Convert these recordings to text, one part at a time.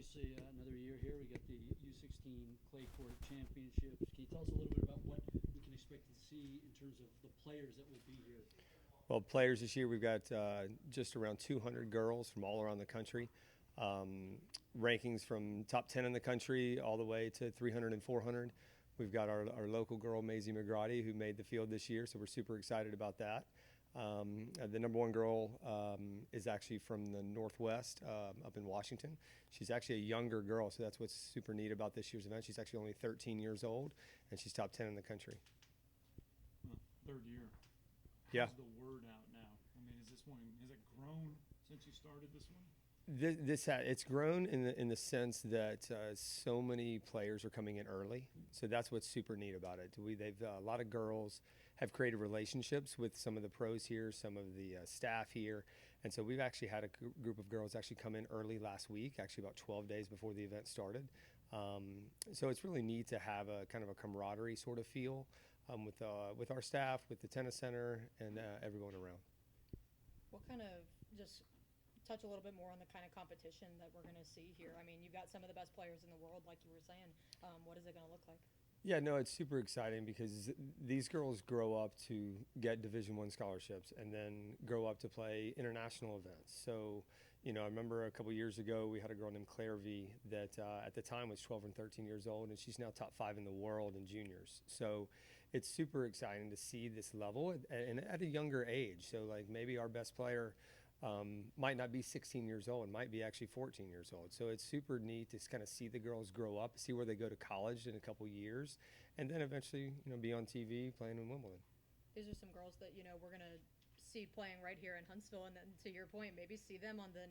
obviously another year here. We got the U16 Clay Court Championships. Can you tell us a little bit about what we can expect to see in terms of the players that will be here? Well, players this year, we've got just around 200 girls from all around the country. Rankings from top 10 in the country all the way to 300 and 400. We've got our local girl, Maisie McGrady, who made the field this year, so we're super excited about that. The number one girl is actually from the Northwest, up in Washington. She's actually a younger girl, so that's what's super neat about this year's event. She's actually only 13 years old, and she's top 10 in the country. Third year. Yeah. How's the word out now? I mean, is this one, has it grown since you started this one? It's grown in the sense that so many players are coming in early, so that's what's super neat about it. A lot of girls have created relationships with some of the pros here, some of the staff here, and so we've actually had a group of girls actually come in early last week, actually about 12 days before the event started. So it's really neat to have a kind of a camaraderie sort of feel with our staff, with the tennis center, and everyone around. What kind of, just touch a little bit more on the kind of competition that we're going to see here? I mean, you've got some of the best players in the world, like you were saying. What is it going to look like? Yeah, no, it's super exciting because these girls grow up to get Division I scholarships and then grow up to play international events. So, I remember a couple years ago we had a girl named Claire V that at the time was 12 and 13 years old, and she's now top 5 in the world in juniors. So it's super exciting to see this level and at a younger age. So like maybe our best player might not be 16 years old, might be actually 14 years old. So it's super neat to kind of see the girls grow up, see where they go to college in a couple years, and then eventually, be on TV playing in Wimbledon. These are some girls that, we're going to see playing right here in Huntsville, and then to your point, maybe see them on the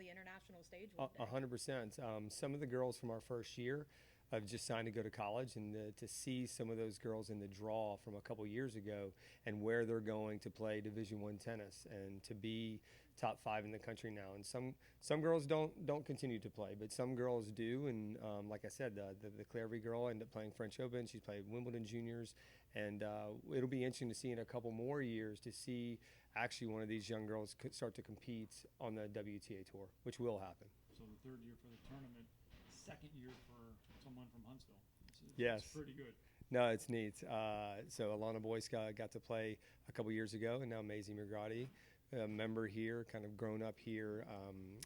international stage one day. 100%. Some of the girls from our first year have just signed to go to college, and to see some of those girls in the draw from a couple years ago and where they're going to play Division I tennis and to be top 5 in the country now. And some girls don't continue to play, but some girls do. And like I said, the Clairvy girl ended up playing French Open. She's played Wimbledon juniors, and it'll be interesting to see in a couple more years to see actually one of these young girls start to compete on the WTA tour, which will happen. So the third year for the tournament, second year for someone from Huntsville. Yes. It's pretty good. No, it's neat. So Alana Boyce got to play a couple years ago, and now Maisie McGrady, a member here, kind of grown up here.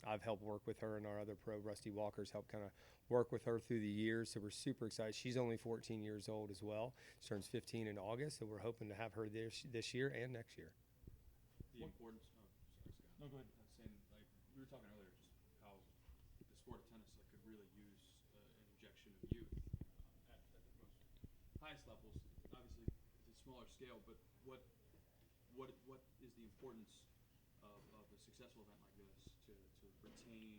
I've helped work with her, and our other pro, Rusty Walker's, helped kind of work with her through the years. So we're super excited. She's only 14 years old as well. She turns 15 in August, so we're hoping to have her this year and next year. The importance of, sorry, Scott. No, go ahead. Saying, like, we were talking earlier, just how the sport of tennis could really use an injection of youth at the most highest levels. Obviously, it's a smaller scale, but what is the importance of a successful event like this to retain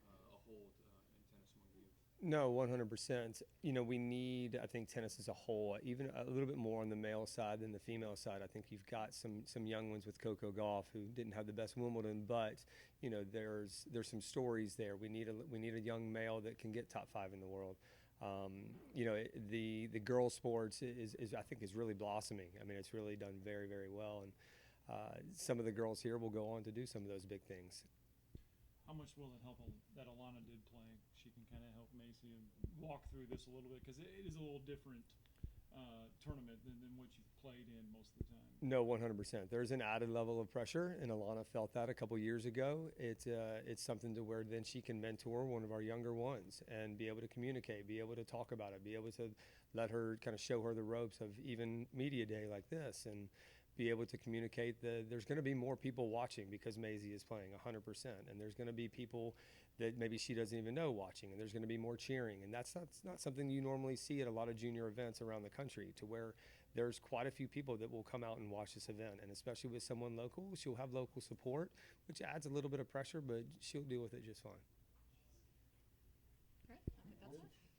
a hold in tennis among the youth? No, 100%. We need, I think, tennis as a whole, even a little bit more on the male side than the female side. I think you've got some young ones with Coco Gauff who didn't have the best Wimbledon, but there's some stories there. We need a young male that can get top 5 in the world. The girls' sports is I think is really blossoming. I mean, it's really done very, very well, and some of the girls here will go on to do some of those big things. How much will it help that Alana did play? She can kind of help Macy and walk through this a little bit, because it is a little different tournament than what you've played in most of the time. No, 100%. There's an added level of pressure, and Alana felt that a couple years ago. It's something to where then she can mentor one of our younger ones and be able to communicate, be able to talk about it, be able to let her kind of show her the ropes of even media day like this, and be able to communicate there's going to be more people watching because Maisie is playing 100%, and there's going to be people that maybe she doesn't even know watching, and there's going to be more cheering, and that's not something you normally see at a lot of junior events around the country, to where there's quite a few people that will come out and watch this event. And especially with someone local, she'll have local support, which adds a little bit of pressure, but she'll deal with it just fine.